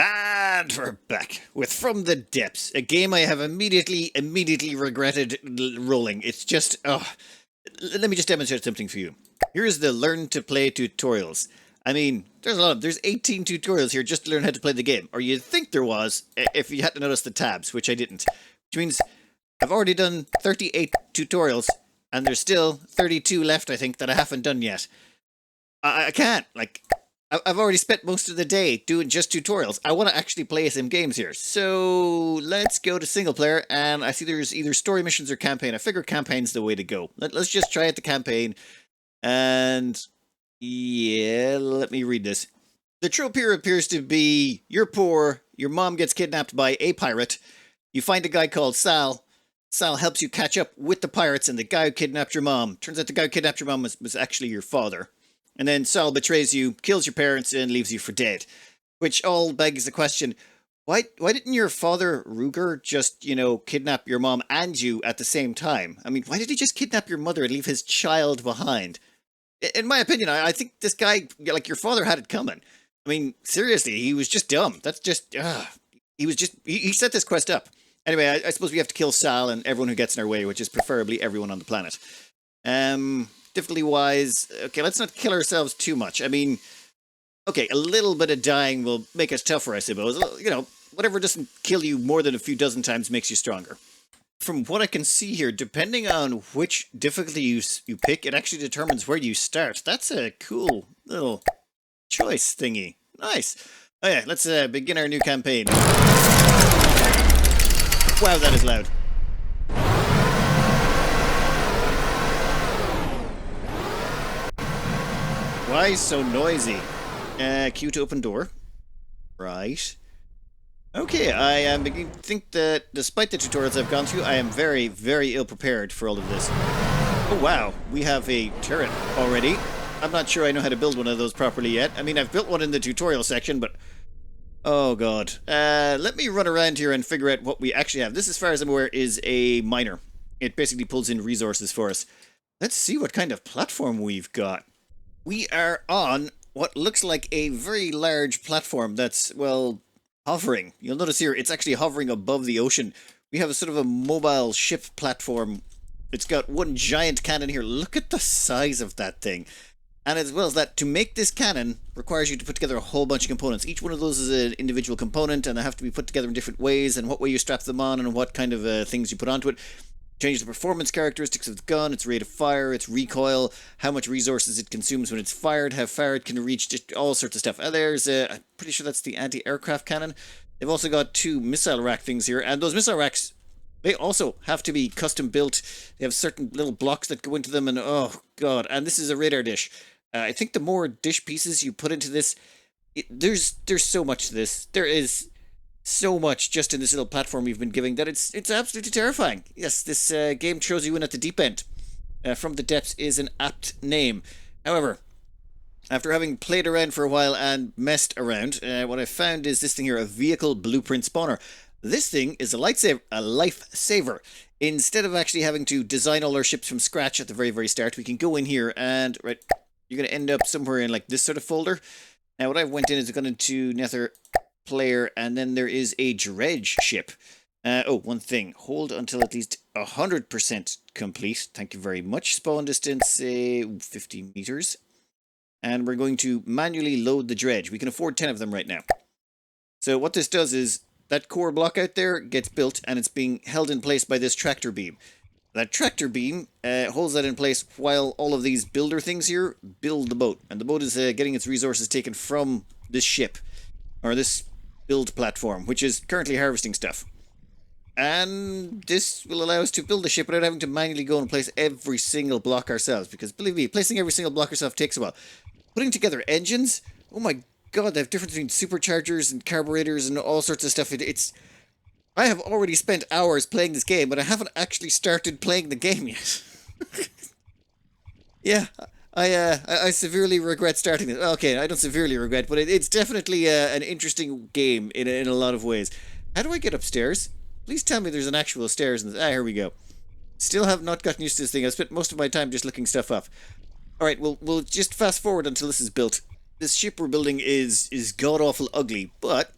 And we're back with From the Depths, a game I have immediately regretted rolling. It's just, let me just demonstrate something for you. Here's the Learn to Play tutorials. I mean, there's 18 tutorials here just to learn how to play the game. Or you'd think there was, if you had to notice the tabs, which I didn't. Which means I've already done 38 tutorials, and there's still 32 left, I think, that I haven't done yet. I can't, I've already spent most of the day doing just tutorials. I want to actually play some games here. So let's go to single player, and I see there's either story missions or campaign. I figure campaign's the way to go. Let's just try out the campaign. And yeah, let me read this. The trope here appears to be you're poor, your mom gets kidnapped by a pirate, you find a guy called Sal. Sal helps you catch up with the pirates and the guy who kidnapped your mom. Turns out the guy who kidnapped your mom was actually your father. And then Sal betrays you, kills your parents, and leaves you for dead. Which all begs the question, why didn't your father, Ruger, just, kidnap your mom and you at the same time? I mean, why did he just kidnap your mother and leave his child behind? In my opinion, I think this guy, your father had it coming. I mean, seriously, he was just dumb. That's just, he set this quest up. Anyway, I suppose we have to kill Sal and everyone who gets in our way, which is preferably everyone on the planet. Difficulty-wise, okay, let's not kill ourselves too much. I mean, okay, a little bit of dying will make us tougher, I suppose. Whatever doesn't kill you more than a few dozen times makes you stronger. From what I can see here, depending on which difficulty you pick, it actually determines where you start. That's a cool little choice thingy. Nice. Oh yeah, let's begin our new campaign. Wow, that is loud. Why so noisy? Q to open door. Right. Okay, I am beginning to think that despite the tutorials I've gone through, I am very, very ill prepared for all of this. Oh wow, we have a turret already. I'm not sure I know how to build one of those properly yet. I mean, I've built one in the tutorial section, but... oh god. Let me run around here and figure out what we actually have. This, as far as I'm aware, is a miner. It basically pulls in resources for us. Let's see what kind of platform we've got. We are on what looks like a very large platform that's, well, hovering. You'll notice here, it's actually hovering above the ocean. We have a sort of a mobile ship platform. It's got one giant cannon here. Look at the size of that thing. And as well as that, to make this cannon requires you to put together a whole bunch of components. Each one of those is an individual component, and they have to be put together in different ways, and what way you strap them on, and what kind of things you put onto it. Change the performance characteristics of the gun, its rate of fire, its recoil, how much resources it consumes when it's fired, how far it can reach, just all sorts of stuff. There's, I'm pretty sure that's the anti-aircraft cannon. They've also got two missile rack things here, and those missile racks, they also have to be custom built. They have certain little blocks that go into them, and oh god, and this is a radar dish. I think the more dish pieces you put into this, there's so much to this. There is so much just in this little platform we've been giving that it's absolutely terrifying. Yes, this game throws you in at the deep end. From the Depths is an apt name. However, after having played around for a while and messed around, what I found is this thing here, a vehicle blueprint spawner. This thing is a lifesaver. Instead of actually having to design all our ships from scratch at the very, very start, we can go in here and, right, you're going to end up somewhere in like this sort of folder. Now what I went in is gone into Nether player, and then there is a dredge ship. One thing. Hold until at least 100% complete. Thank you very much. Spawn distance, 50 meters. And we're going to manually load the dredge. We can afford 10 of them right now. So what this does is that core block out there gets built, and it's being held in place by this tractor beam. That tractor beam holds that in place while all of these builder things here build the boat. And the boat is getting its resources taken from this ship, or this build platform, which is currently harvesting stuff. And this will allow us to build the ship without having to manually go and place every single block ourselves, because believe me, placing every single block yourself takes a while. Putting together engines, oh my god, they have difference between superchargers and carburetors and all sorts of stuff. I have already spent hours playing this game, but I haven't actually started playing the game yet. Yeah, I severely regret starting this. Okay, I don't severely regret, but it's definitely an interesting game in a lot of ways. How do I get upstairs? Please tell me there's an actual stairs in this. Here we go. Still have not gotten used to this thing. I've spent most of my time just looking stuff up. Alright, we'll just fast forward until this is built. This ship we're building is god-awful ugly, but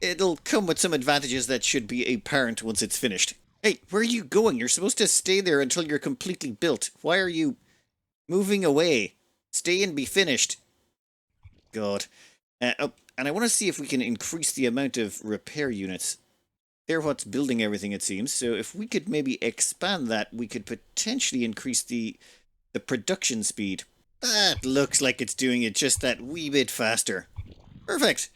it'll come with some advantages that should be apparent once it's finished. Hey, where are you going? You're supposed to stay there until you're completely built. Why are you moving away? Stay and be finished. God. Oh, and I want to see if we can increase the amount of repair units. They're what's building everything, it seems. So if we could maybe expand that, we could potentially increase the production speed. That looks like it's doing it just that wee bit faster. Perfect.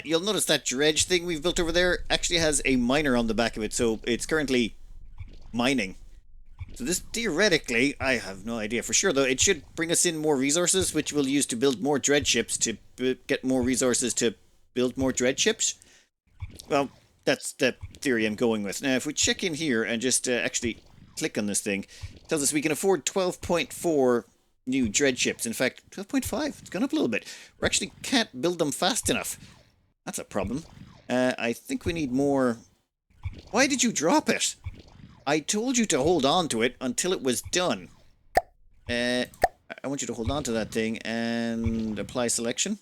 You'll notice that dredge thing we've built over there actually has a miner on the back of it, so it's currently mining. So this, theoretically, I have no idea for sure, though, it should bring us in more resources, which we'll use to build more dredge ships, to get more resources to build more dredge ships. Well, that's the theory I'm going with. Now, if we check in here and just actually click on this thing, it tells us we can afford 12.4 new dredge ships. In fact, 12.5. It's gone up a little bit. We actually can't build them fast enough. That's a problem. I think we need more... Why did you drop it? I told you to hold on to it until it was done. I want you to hold on to that thing and apply selection.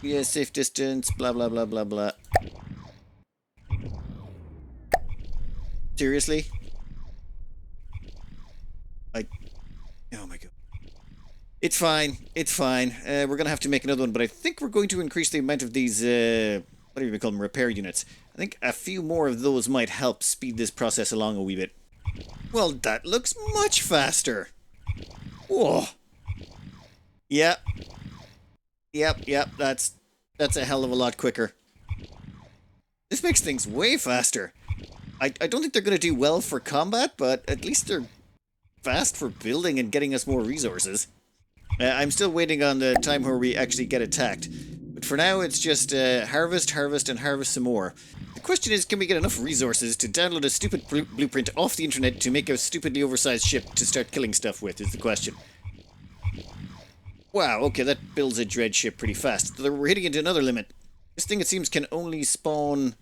Yeah, safe distance, blah, blah, blah, blah, blah. Seriously? Oh my god. It's fine. It's fine. We're going to have to make another one, but I think we're going to increase the amount of these, what do you call them, repair units. I think a few more of those might help speed this process along a wee bit. Well, that looks much faster. Whoa. Yep. Yep, that's a hell of a lot quicker. This makes things way faster. I don't think they're going to do well for combat, but at least they're fast for building and getting us more resources. I'm still waiting on the time where we actually get attacked. But for now, it's just harvest, harvest, and harvest some more. The question is, can we get enough resources to download a stupid blueprint off the internet to make a stupidly oversized ship to start killing stuff with, is the question. Wow, okay, that builds a dredge ship pretty fast. We're hitting into another limit. This thing, it seems, can only spawn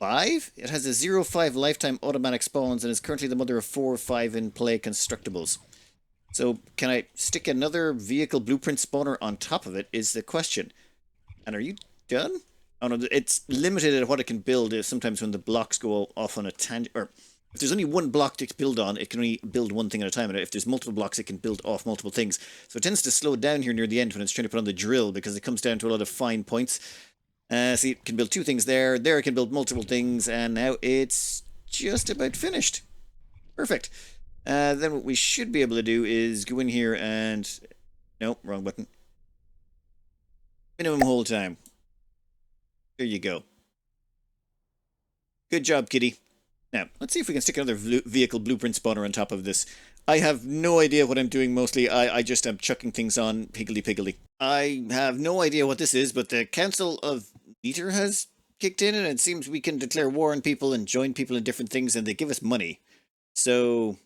5? It has a 0.5 lifetime automatic spawns and is currently the mother of 4 or 5 in-play constructibles. So, can I stick another vehicle blueprint spawner on top of it, is the question. And are you done? Oh no, it's limited at what it can build sometimes when the blocks go off on a tangent, or if there's only one block to build on, it can only build one thing at a time, and if there's multiple blocks, it can build off multiple things. So it tends to slow down here near the end when it's trying to put on the drill, because it comes down to a lot of fine points. See, it can build 2 things there it can build multiple things, and now it's just about finished. Perfect. Then what we should be able to do is go in here and... Nope, wrong button. Minimum hold time. There you go. Good job, kitty. Now, let's see if we can stick another vehicle blueprint spawner on top of this. I have no idea what I'm doing mostly. I just am chucking things on higgledy-piggledy. I have no idea what this is, but the Council of Meter has kicked in, and it seems we can declare war on people and join people in different things, and they give us money. So,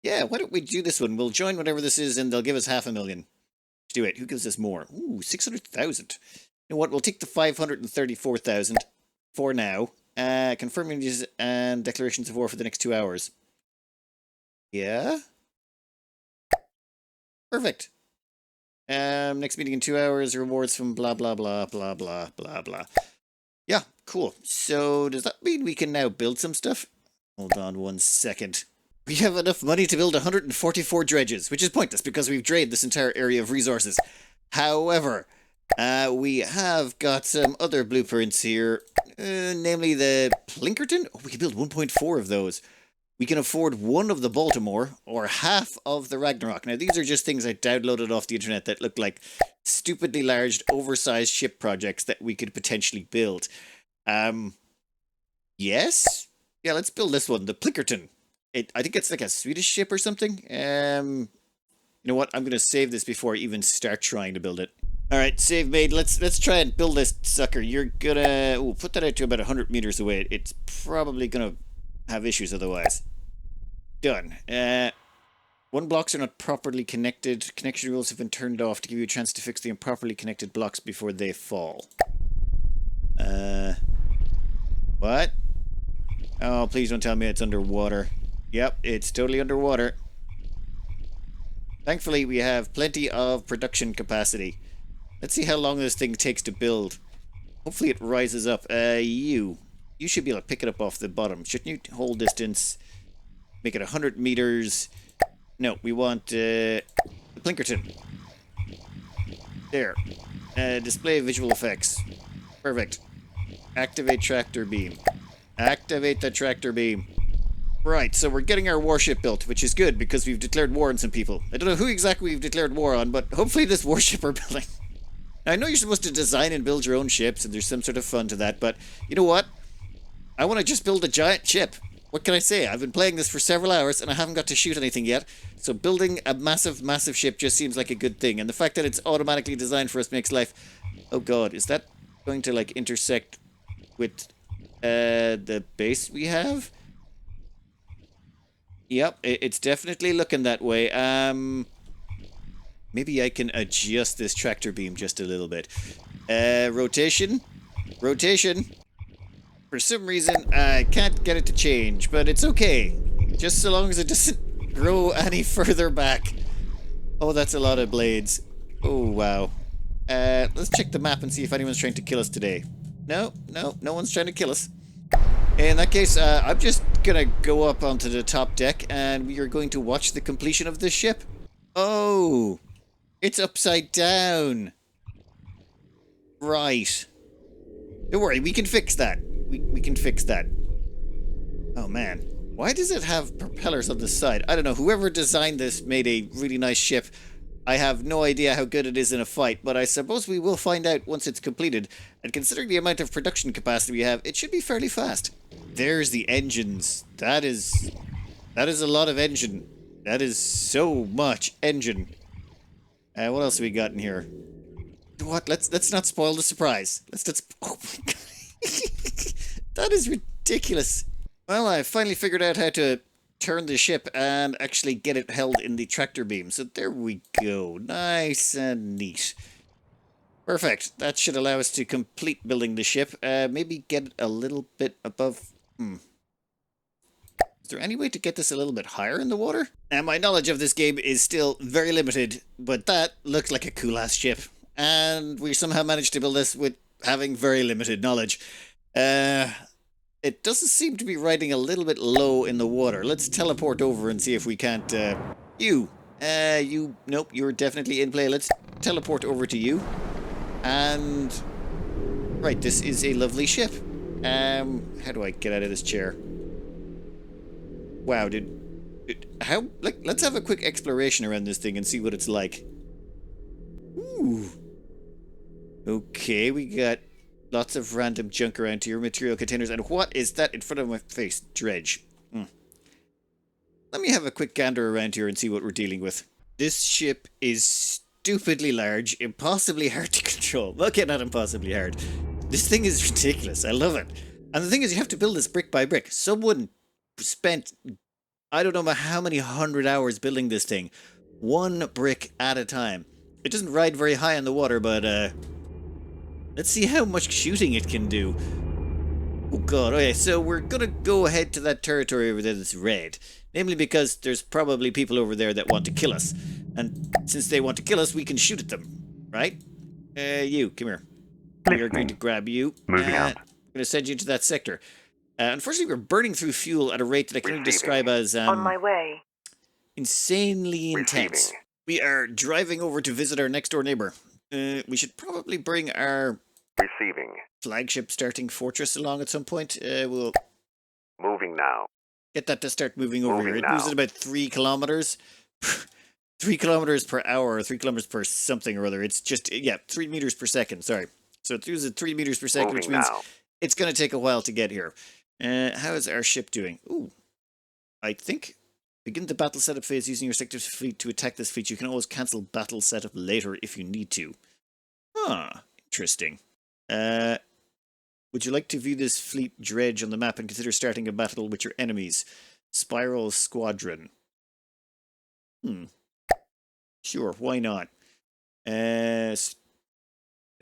yeah, why don't we do this one? We'll join whatever this is, and they'll give us 500,000. Let's do it. Who gives us more? Ooh, 600,000. You know what? We'll take the 534,000 for now. Confirm images and declarations of war for the next 2 hours. Yeah? Perfect. Next meeting in 2 hours, rewards from blah, blah, blah, blah, blah, blah, blah. Yeah, cool. So, does that mean we can now build some stuff? Hold on 1 second. We have enough money to build 144 dredges, which is pointless because we've drained this entire area of resources. However, we have got some other blueprints here, namely the Pilkington. Oh, we can build 1.4 of those. We can afford 1 of the Baltimore, or half of the Ragnarok. Now, these are just things I downloaded off the internet that look like stupidly large, oversized ship projects that we could potentially build. Yes? Yeah, let's build this one, the Pilkington. I think it's like a Swedish ship or something. You know what? I'm going to save this before I even start trying to build it. Alright, save made. Let's try and build this sucker. You're gonna... Ooh, put that out to about 100 meters away. It's probably gonna have issues otherwise. Done. 1 blocks are not properly connected. Connection rules have been turned off to give you a chance to fix the improperly connected blocks before they fall. What? Oh, please don't tell me it's underwater. Yep, it's totally underwater. Thankfully, we have plenty of production capacity. Let's see how long this thing takes to build. Hopefully it rises up. You should be able to pick it up off the bottom. Shouldn't you hold distance? Make it 100 meters. No, we want Pilkington. There. Display visual effects. Perfect. Activate tractor beam. Activate the tractor beam. Right, so we're getting our warship built, which is good because we've declared war on some people. I don't know who exactly we've declared war on, but hopefully this warship we're building. I know you're supposed to design and build your own ships, and there's some sort of fun to that, but you know what? I want to just build a giant ship. What can I say? I've been playing this for several hours, and I haven't got to shoot anything yet, so building a massive, massive ship just seems like a good thing, and the fact that it's automatically designed for us makes life... Oh god, is that going to, like, intersect with the base we have? Yep, it's definitely looking that way. Maybe I can adjust this tractor beam just a little bit. Rotation. Rotation. For some reason, I can't get it to change, but it's okay. Just so long as it doesn't grow any further back. Oh, that's a lot of blades. Oh, wow. Let's check the map and see if anyone's trying to kill us today. No one's trying to kill us. In that case, I'm just gonna go up onto the top deck, and we are going to watch the completion of this ship. Oh! It's upside down. Right. Don't worry, we can fix that. We can fix that. Oh man. Why does it have propellers on the side? I don't know. Whoever designed this made a really nice ship. I have no idea how good it is in a fight, but I suppose we will find out once it's completed. And considering the amount of production capacity we have, it should be fairly fast. There's the engines. That is a lot of engine. That is so much engine. What else have we got in here? What? Let's not spoil the surprise. Oh my god. That is ridiculous. Well, I finally figured out how to turn the ship and actually get it held in the tractor beam. So there we go. Nice and neat. Perfect. That should allow us to complete building the ship. Maybe get it a little bit above... Is there any way to get this a little bit higher in the water? And my knowledge of this game is still very limited, but that looks like a cool-ass ship. And we somehow managed to build this with having very limited knowledge. It doesn't seem to be riding a little bit low in the water. Let's teleport over and see if we can't... Nope, you're definitely in play. Let's teleport over to you. And... Right, this is a lovely ship. How do I get out of this chair? Wow, let's have a quick exploration around this thing and see what it's like. Ooh. Okay, we got lots of random junk around here, material containers, and what is that in front of my face? Dredge. Let me have a quick gander around here and see what we're dealing with. This ship is stupidly large, impossibly hard to control. Okay, not impossibly hard. This thing is ridiculous. I love it. And the thing is, you have to build this brick by brick. Someone spent, I don't know how many 100 hours building this thing. One brick at a time. It doesn't ride very high in the water, but let's see how much shooting it can do. Oh god, okay, so we're gonna go ahead to that territory over there that's red. Namely because there's probably people over there that want to kill us. And since they want to kill us, we can shoot at them. Right? You, come here. We are going to grab you. Moving out. I'm going to send you to that sector. Unfortunately, we're burning through fuel at a rate that I can only describe as... on my way. Insanely intense. Receiving. We are driving over to visit our next door neighbor. We should probably bring our... Receiving. Flagship starting fortress along at some point. We'll... Moving now. Get that to start moving over here. It Moving moves now. at about 3 kilometers. 3 kilometers per hour, or 3 kilometers per something or other. It's just, 3 meters per second, sorry. So it moves at 3 meters per second, which Moving means now. it's going to take a while to get here. How is our ship doing? Ooh, I think begin the battle setup phase using your sector's fleet to attack this fleet. You can always cancel battle setup later if you need to. Interesting. Would you like to view this fleet dredge on the map and consider starting a battle with your enemies? Spiral Squadron. Sure, why not? Is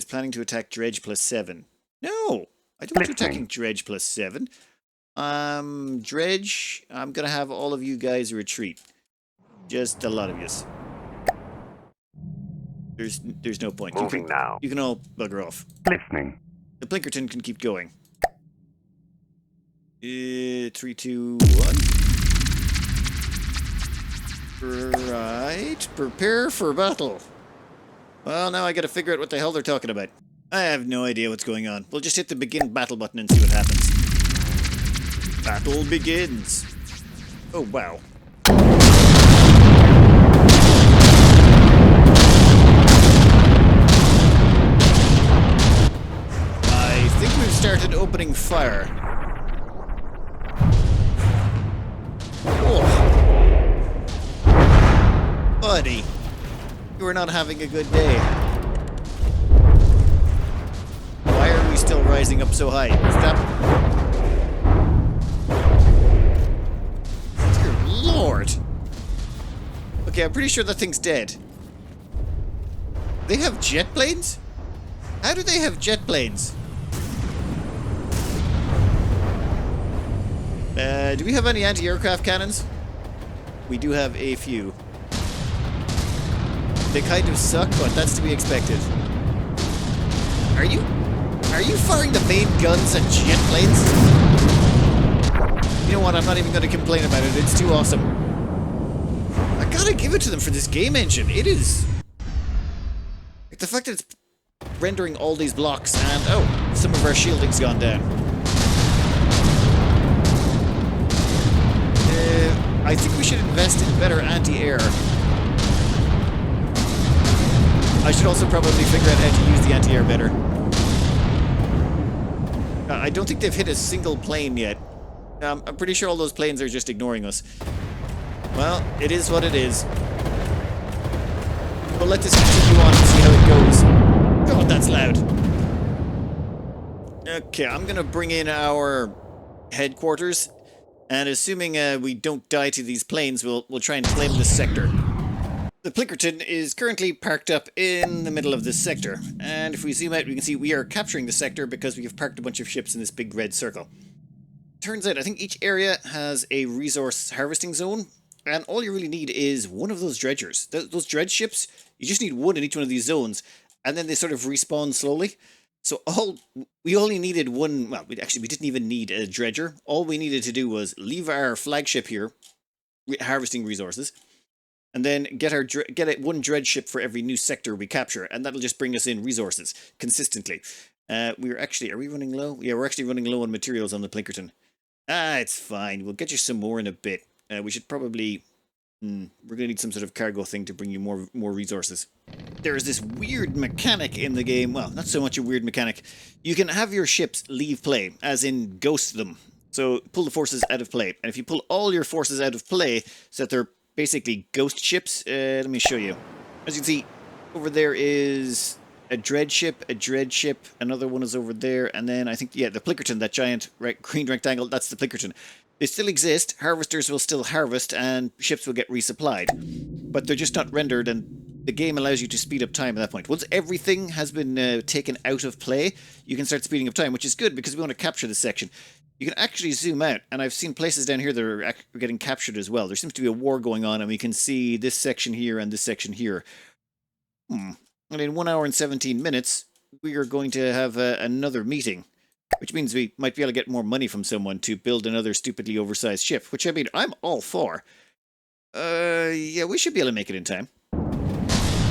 planning to attack Dredge +7. No! I don't want you attacking Dredge +7. Dredge, I'm gonna have all of you guys retreat. Just a lot of yous. There's no point. Moving now. You can all bugger off. Listening. The Pilkington can keep going. 3, 2, 1. Right. Prepare for battle. Well, now I gotta figure out what the hell they're talking about. I have no idea what's going on. We'll just hit the begin battle button and see what happens. Battle begins. Oh, wow. I think we've started opening fire. Oh. Buddy, you are not having a good day. Why are we still rising up so high? Stop. Dear Lord. Okay, I'm pretty sure that thing's dead. They have jet planes? How do they have jet planes? Do we have any anti-aircraft cannons? We do have a few. They kind of suck, but that's to be expected. Are you firing the main guns at jet planes? You know what, I'm not even going to complain about it, it's too awesome. I gotta give it to them for this game engine, it is... Like, the fact that it's rendering all these blocks, and oh, some of our shielding's gone down. I think we should invest in better anti-air. I should also probably figure out how to use the anti-air better. I don't think they've hit a single plane yet. I'm pretty sure all those planes are just ignoring us. Well, it is what it is. We'll let this continue on and see how it goes. God, that's loud. Okay, I'm gonna bring in our headquarters, and assuming we don't die to these planes, we'll try and claim this sector. The Pilkington is currently parked up in the middle of this sector, and if we zoom out, we can see we are capturing the sector because we have parked a bunch of ships in this big red circle. Turns out, I think each area has a resource harvesting zone, and all you really need is one of those dredgers. Those dredge ships, you just need one in each one of these zones, and then they sort of respawn slowly. So we only needed one, well, we didn't even need a dredger. All we needed to do was leave our flagship here, harvesting resources, and then get one dredge ship for every new sector we capture, and that'll just bring us in resources consistently. Are we running low? Yeah, we're actually running low on materials on the Pilkington. It's fine. We'll get you some more in a bit. We should probably... we're going to need some sort of cargo thing to bring you more resources. There is this weird mechanic in the game. Well, not so much a weird mechanic. You can have your ships leave play, as in ghost them. So pull the forces out of play. And if you pull all your forces out of play, so that they're basically ghost ships, let me show you. As you can see, over there is a dredge ship, another one is over there, and then I think, yeah, the Pilkington, that giant green rectangle, that's the Pilkington. They still exist, harvesters will still harvest, and ships will get resupplied. But they're just not rendered, and the game allows you to speed up time at that point. Once everything has been taken out of play, you can start speeding up time, which is good, because we want to capture this section. You can actually zoom out, and I've seen places down here that are getting captured as well. There seems to be a war going on, and we can see this section here and this section here. And in 1 hour and 17 minutes, we are going to have another meeting. Which means we might be able to get more money from someone to build another stupidly oversized ship. Which, I mean, I'm all for. Yeah, we should be able to make it in time.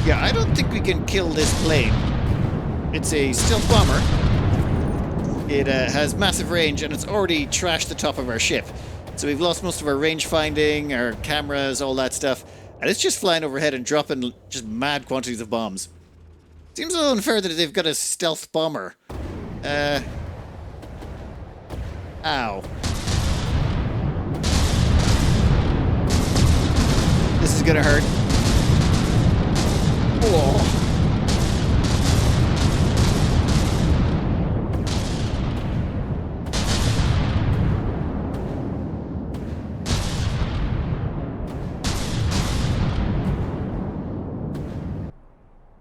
Yeah, I don't think we can kill this plane. It's a stealth bomber. It has massive range, and it's already trashed the top of our ship. So we've lost most of our range finding, our cameras, all that stuff. And it's just flying overhead and dropping just mad quantities of bombs. Seems a little unfair that they've got a stealth bomber. Ow. This is gonna hurt. Whoa.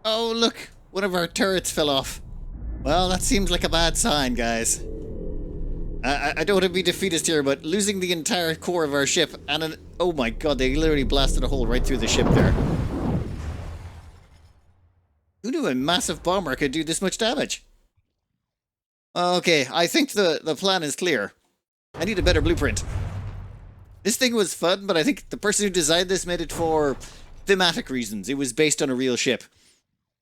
Oh, look! One of our turrets fell off. Well, that seems like a bad sign, guys. I don't want to be defeatist here, but losing the entire core of our ship and oh my god, they literally blasted a hole right through the ship there. Who knew a massive bomber could do this much damage? Okay, I think the plan is clear. I need a better blueprint. This thing was fun, but I think the person who designed this made it for thematic reasons. It was based on a real ship.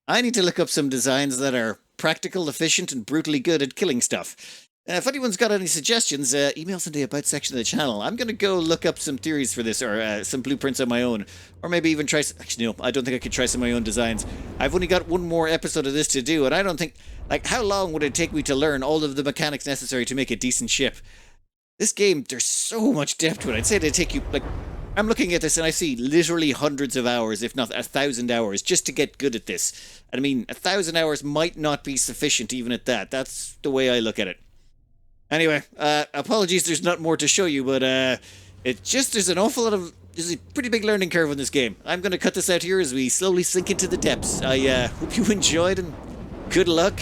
I need to look up some designs that are practical, efficient, and brutally good at killing stuff. If anyone's got any suggestions, email us in the About section of the channel. I'm going to go look up some theories for this, or some blueprints on my own. Or maybe even try... Actually, no, I don't think I could try some of my own designs. I've only got one more episode of this to do, and I don't think... Like, how long would it take me to learn all of the mechanics necessary to make a decent ship? This game, there's so much depth to it. I'd say it'd take you, like... I'm looking at this and I see literally hundreds of hours, if not 1,000 hours, just to get good at this. And I mean, 1,000 hours might not be sufficient even at that. That's the way I look at it. Anyway, apologies there's not more to show you, but there's an awful lot of... There's a pretty big learning curve in this game. I'm going to cut this out here as we slowly sink into the depths. I hope you enjoyed and good luck.